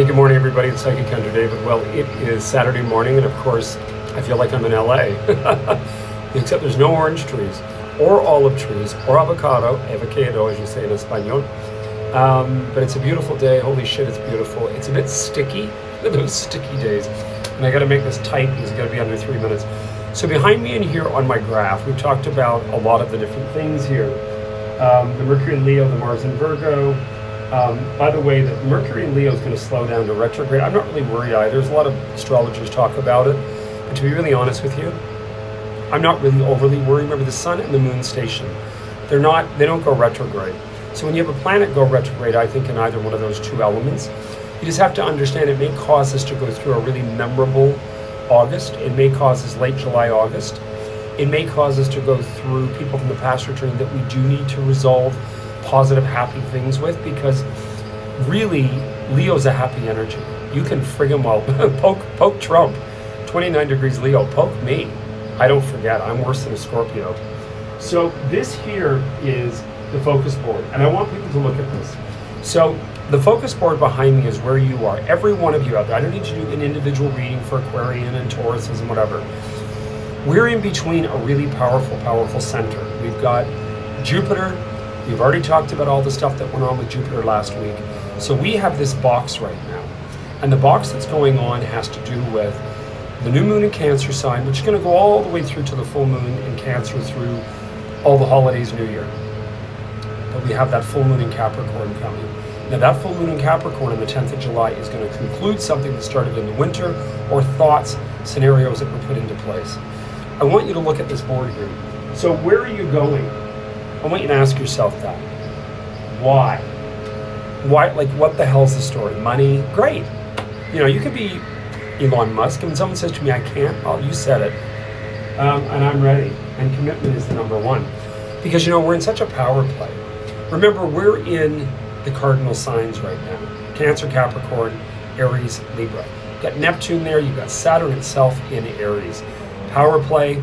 Hey, good morning, everybody. It's Psychic Hunter David. Well, it is Saturday morning, and of course, I feel like I'm in LA. Except there's no orange trees, or olive trees, or avocado as you say in Espanol. But it's a beautiful day. Holy shit, it's beautiful. It's a bit sticky, those sticky days. And I got to make this tight because it's got to be under 3 minutes. So behind me and here on my graph, we've talked about a lot of the different things here. The Mercury in Leo, the Mars in Virgo. By the way, the Mercury in Leo is going to slow down to retrograde. I'm not really worried either. There's a lot of astrologers talk about it. But to be really honest with you, I'm not really overly worried. Remember, the sun and the moon station, they don't go retrograde. So when you have a planet go retrograde, I think in either one of those two elements, you just have to understand it may cause us to go through a really memorable August. It may cause us late July, August. It may cause us to go through people from the past returning that we do need to resolve positive, happy things with, because really, Leo's a happy energy. You can friggin' well poke Trump. 29 degrees Leo, poke me. I don't forget, I'm worse than a Scorpio. So this here is the focus board, and I want people to look at this. So the focus board behind me is where you are. Every one of you out there. I don't need to do an individual reading for Aquarian and Tauruses and whatever. We're in between a really powerful center. We've got Jupiter. We've already talked about all the stuff that went on with Jupiter last week. So we have this box right now. And the box that's going on has to do with the new moon in Cancer sign, which is going to go all the way through to the full moon in Cancer through all the holidays, New Year. But we have that full moon in Capricorn coming. Now that full moon in Capricorn on the 10th of July is going to conclude something that started in the winter, or thoughts, scenarios that were put into place. I want you to look at this board here. So where are you going? I want you to ask yourself that. Why? Why? Like, what the hell's the story? Money? Great. You know, you could be Elon Musk, and when someone says to me, I can't, oh, you said it. And I'm ready. And commitment is the number one. Because, you know, we're in such a power play. Remember, we're in the cardinal signs right now. Cancer, Capricorn, Aries, Libra. You've got Neptune there. You've got Saturn itself in Aries. Power play.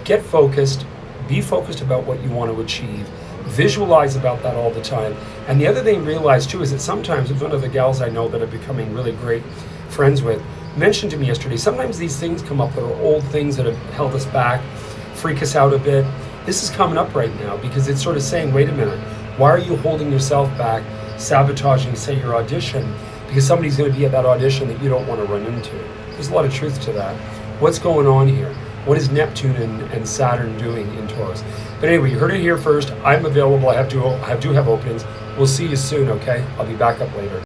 Get focused. Be focused about what you want to achieve. Visualize about that all the time. And the other thing realize too is that sometimes, one of the gals I know that are becoming really great friends with mentioned to me yesterday, sometimes these things come up that are old things that have held us back, freak us out a bit. This is coming up right now because it's sort of saying, wait a minute, why are you holding yourself back, sabotaging, say, your audition, because somebody's going to be at that audition that you don't want to run into. There's a lot of truth to that. What's going on here? What is Neptune and Saturn doing in Taurus? But anyway, you heard it here first. I'm available. I do have openings. We'll see you soon, okay? I'll be back up later.